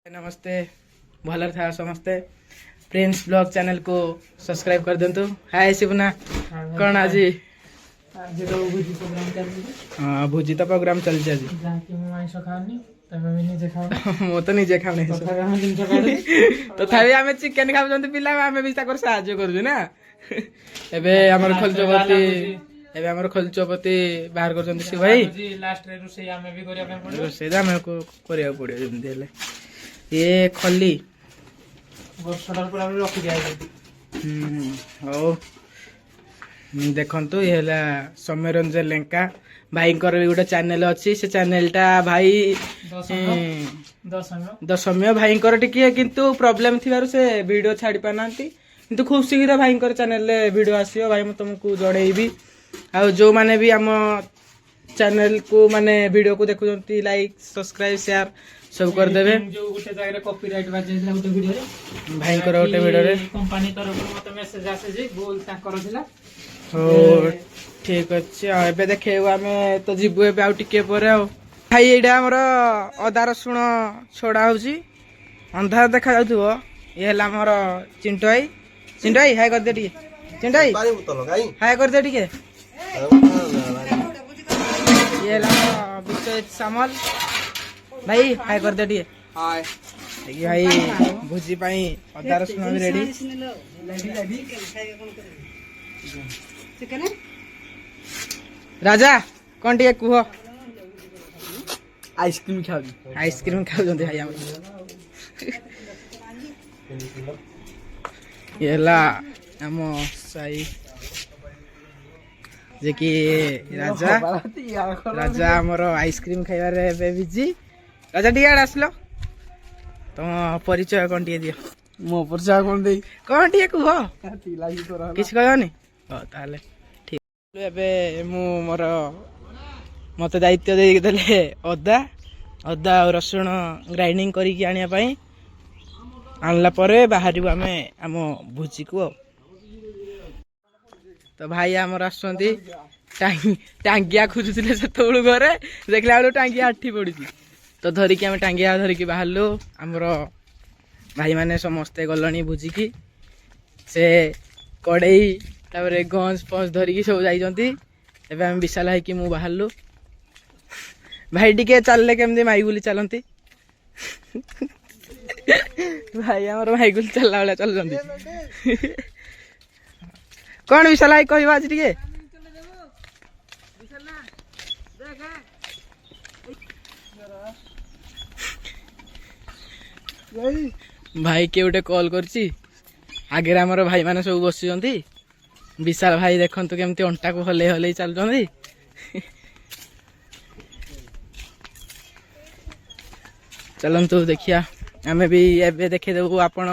नमस्ते भलर था समस्ते प्रिंस ब्लॉग चैनल को सब्सक्राइब कर दिंतु। हाय शिवना कौन आज भोजी तो प्रोग्राम चलती आज मो तो निजे खाऊनी तथापि आम चिकेन खाऊ पिला आम भी साहाଯ୍य करूँ ना एबे हमर खोलचपति एबे हमर खोलचपति बाहर कर शिव भाई लास्ट रे रोसे आमे भी करिया पड़े रोसे आमे को करिया पड़े जेमति हेले ये खली वर्षटार पूरा रखी दिया हो देखंतु ये सौम्यरंजन लेंका भाई भी गोटे चैनल अच्छी से चैनलटा भाई दशम्य भाई टिके किंतु प्रॉब्लम थी से वीडियो छाड़ी पाना किंतु खूब शीघ्र भाई चैनल वीडियो आसो भाई मैं तुमको जनइबी आ जो मैंने भी आम चैनल को माने वीडियो को देखुं लाइक सब्सक्राइब शेयर सब कर देबे जो गोटे जगह कॉपीराइट बाजे गोटे वीडियो रे भाई गोटे वीडियो रे कंपनी तरफ मते मेसेज आसे जे गोल ताकर थिला हो ठीक अछि एबे देखेउ आमे तो जिबु एबे आ टिके परे आ भाई एडा हमर अदा रसुण छोड़ा होउची अंधार देखा जाउथबो ये हला हमर चिंटोई हाय कर दे टिके चिंटोई हाय कर दे टिके ये हला विश्व सामल भाई हाय कर दे टिके हाय भाई भोजी पाई अदा रसुण भी रेडी राजा कौन टिके कुह आइसक्रीम खाऊ भाई हम ये आम साई जे कि राजा आमर आइसक्रीम खाइबार बिजी राजा टी आड़ आसलो तुम परिचय कौन टे दियो मो परिचय कौन टे कुह किसी कहनी ताले ठीक एबे मु मोर मत दायित्व देले अदा और रसुण ग्राइंडिंग करिकी आनिया पई आनला परे बाहरी आमे आम भोजी को तो भाई आमर आसुंती टांगिया खोजुले से घरे देखला बेलू टांगिया आठी पड़ी तो धरिकी आम टांगिया धरिकी बाहरलु आमर भाई माने समस्ते गलनी भोजिकी से कड़ई तापर गंज पंज धरिकी सब जाइछंती एबे हम विशाल है कि मु बाहरलु भाई टिके चलले केमदी माई गुली चलती भाई आमर माई गुली चलला वाला चलती कौन विशाल है कहबा आज टिके भाई के गोटे कॉल करची आगे आमर भाई माने सब बसिचंती विशाल भाई देखंतु केमती अंटा को हले हले चलुचंती चलंतु देखिया आमे भी एबे देखे देबो आपण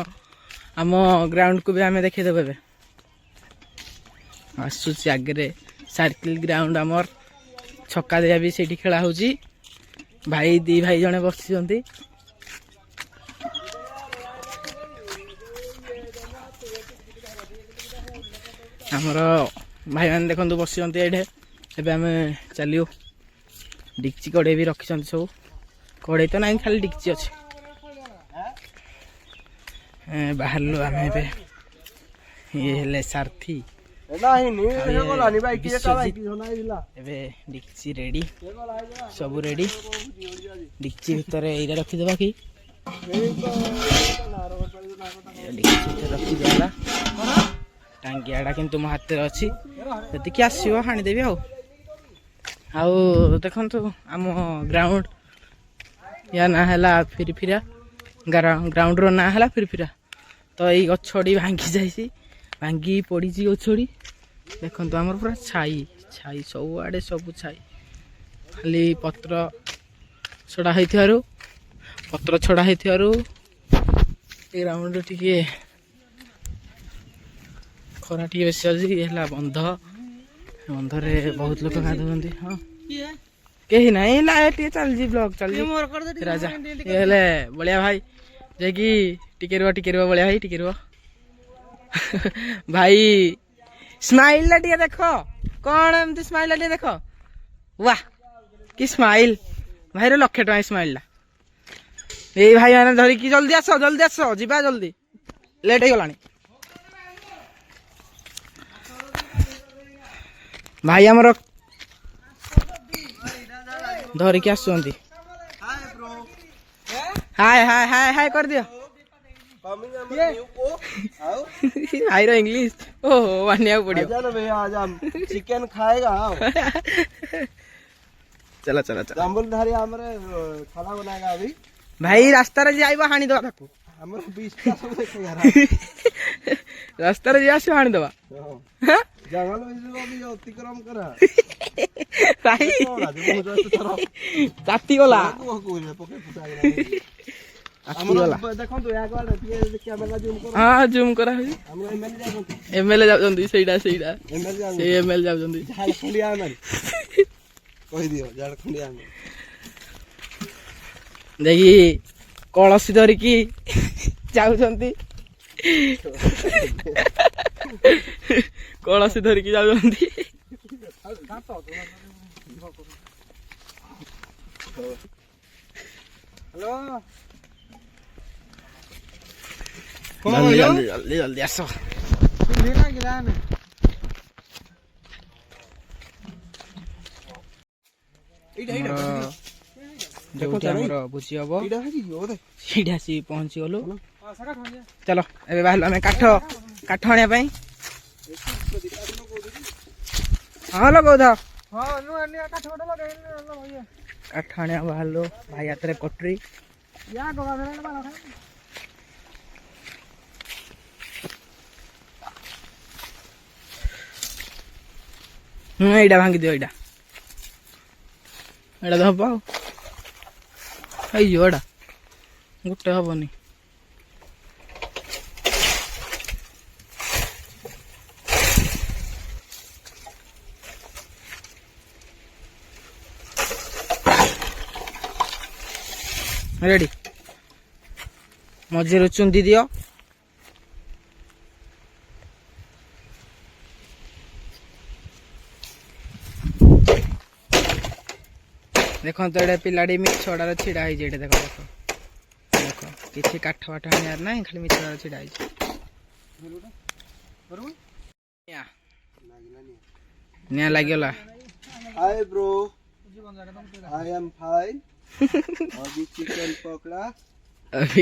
आम ग्राउंड को भी आमे देखे देबो एबे आसुची आगे सर्किल ग्राउंड आमर छक्का दिया भी सेठी खेला होची भाई दी भाई जने बसिचंती आमर भाई मैंने देखो बसिचंती एठे एबे आमे चलियो डिक्ची कड़े भी रखिचंती सब कड़े तो नहीं खाली डिक्ची अच्छे बाहरलु आम ये हेले सारथी डिक्ची रेडी सब रेडी डिक्ची भितर ये रखीदेवा कि रखीदेला टांगियाटा किंतु मो हाथ अच्छी जदि आसो हाणीदेवी आउ देखु आम ग्राउंड या ना है फिरफिरा ग्राउंड रो ना है फिरफिरा तो ये गछड़ी भांगी जाइए भांगी पड़ी गछड़ी देखो आमर पूरा छाई छाई सब आड़े सब छाई खाली पत्र छड़ा पत्र छड़ा ग्राउंड टी खरा टी बेस है बंधरे बहुत लोग गाधुंट हाँ कहीं नहीं लाइट चल ब्लॉग चल राजा ये बलिया भाई जेकि टिके रुह बलिया भाई टिके रुह भाई स्माइल ला टिके देखो कौन एमती स्माइल ला टिके देखो वाह कि स्माइल भाई रे 1,00,000 टका स्माइल ला ଏଇ ଭାଇ ମାନେ ଧରିକି ଜଲ୍ଦି ଆସ ଯିବା ଜଲ୍ଦି ଲେଟ୍ ହେଇଗଲାଣି। ଭାଇ ଆମର ଧରିକି ଆସୁଛନ୍ତି। हाय हाय हाय हाय कर दियो भाई रो इंग्लिश ओहो मानिया पड़ियो चिकन खाएगा चलो चलो चलो जाम्बुलधारी हमरे खाना बनाएगा अभी भाई रास्ता रे जाइबो हानी दवा ताकू हमर 20 टा सब देखेगा रास्ता रे जासु हानी दवा जंगल में जो भी अतिक्रम करा भाई ताती गला देखो तो या गला कैमरा जूम करो हां जूम करा हम एमएलए जाउंदी सेइडा एमएलए जाउंदी झारखंडिया में कहि दियो झारखंडिया में देखी कलसी धरिकी जाउछंती कलसी धरिकी जाउछंती हेलो जल्दी आसो जोटी हमर बुझी हबो सीधा सी पहुंची गलु चलो एबे बाहर हमें काठ आनिया पई हां लगो दा हां नु आनिया काठ लगाई भैया काठ आनिया बाहर लो भाई यात्रे कटरी या गवा धरे मारा एटा भांगी दियो एटा तो हम अयो एटा गोटे हेनी रेडी मझे चुंदी दियो देखो तो ये पिलाड़ी मिछड़ार छिड़ा है देखो देखो देखो किसी काठ वाठ आनियार ना खाली मिछड़ार छिड़ा है निया लागला hi bro I am fine अभी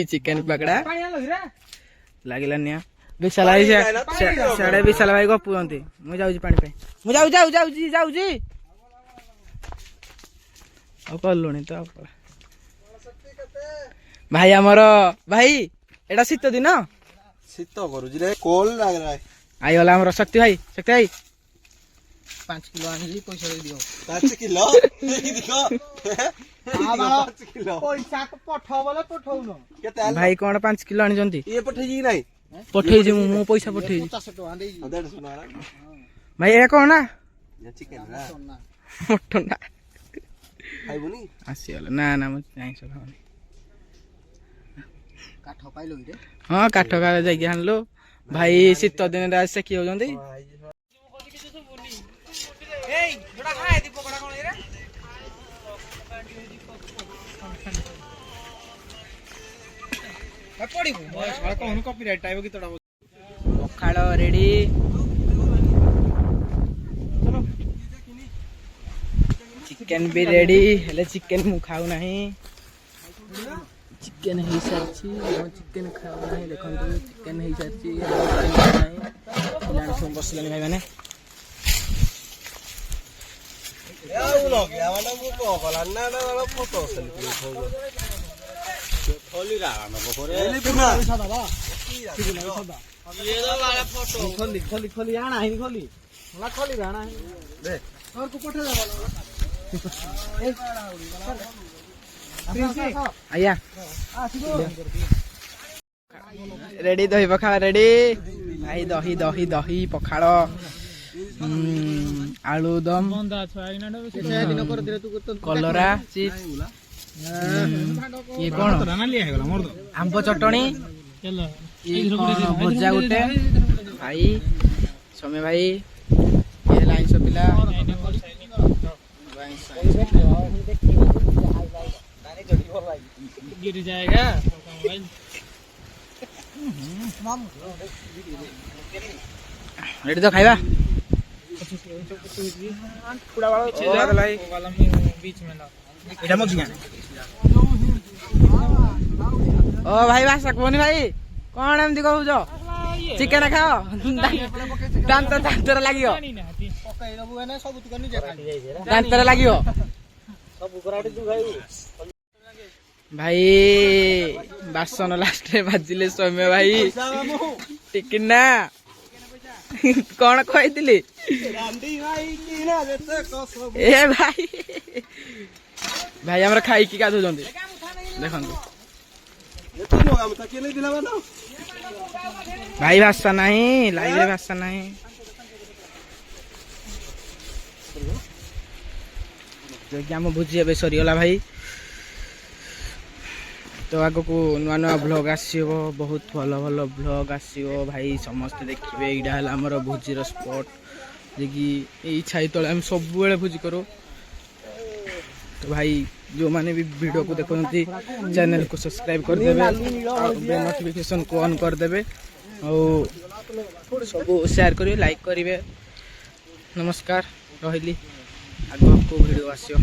चिकन पकड़ा लागला निया विशाल भाई साडे विशाल भाई गपुंती मु जाउजी पानी पे मु जाउजी कलुणी तो भाई आमर भाई एटा शीत दिन शीत करू कोल लग रहा है आई गला हमर शक्ति भाई 5 किलो आनी पैसा दे दियो 5 किलो देखो 5 किलो पैसा को पठाओ बोले पठाउ न केते भाई कोन 5 किलो आनी जंती ये पठै जी नहीं पठै जी मु पैसा पठै 50 टका दे 150 ना भाई ए कोन ना ये चिकन ना मटन ना खाइबुनी आसीगला ना ना मु नहीं सब खानी काठ पाइलो रे हां काठ का जाई हानलो भाई शीत दिन रा से की हो जंती एई जोड़ा खाए दी पकोड़ा कोन रे पड़िबो साला कोन कॉपीराइट टाइप की तोड़ा पखाड़ रेडी चिकन भी रेडी हेले चिकन मु खाऊ नहीं चिकन है सारची चिकन खाऊ नहीं देखो चिकन है सारची लान सब बसलानी भाई माने याऊ न गया वाला मु को कला ना फोटो सेल्फी खोली रा न बकोरे एली बिना सादा बा सादा ये दो वाला फोटो खोली आना है खोली ना खोली आना है दे और को पठा जा आया रेडी दही पखाड़ रेडी भाई दही दही दही पखाड़ आलू दम कलरा चिप्स ये कौन आंब चटनी भजा गोटे भाई समय भाई ये लाइन सब पिला गिर जाएगा रेडी तो खाइबा पूरा वाला बीच में ला एटा मत दिया ओ भाई भाषा कोनी भाई कौन एमती कहूछ चिकेन खाओ दांतर लागियो दांतर लागियो भाई बासन लास्ट रे बाजिले सौम्य भाई टिकिना कौन कहती ए भाई भाई हमरा खाई की गाधो देखो भाई भाषा नहीं लाइव रे भाषा नहीं जो कि आम भोजी ए सरीगला भाई तो आग को नुआ नुआ ब्लॉग आसो बहुत भल भल ब्लॉग आसो भाई समस्ते देखिए यहाँ है आमर भोजीर स्पॉट जे कि यही छाई तले आम सब भोजी करूँ तो भाई जो माने भी वीडियो को देखते चैनल को सब्सक्राइब कर देवे बेल नोटिफिकेशन को ऑन कर देवे और सब शेयर करिवे लाइक करिवे नमस्कार रहिली आगो को वीडियो आसियो।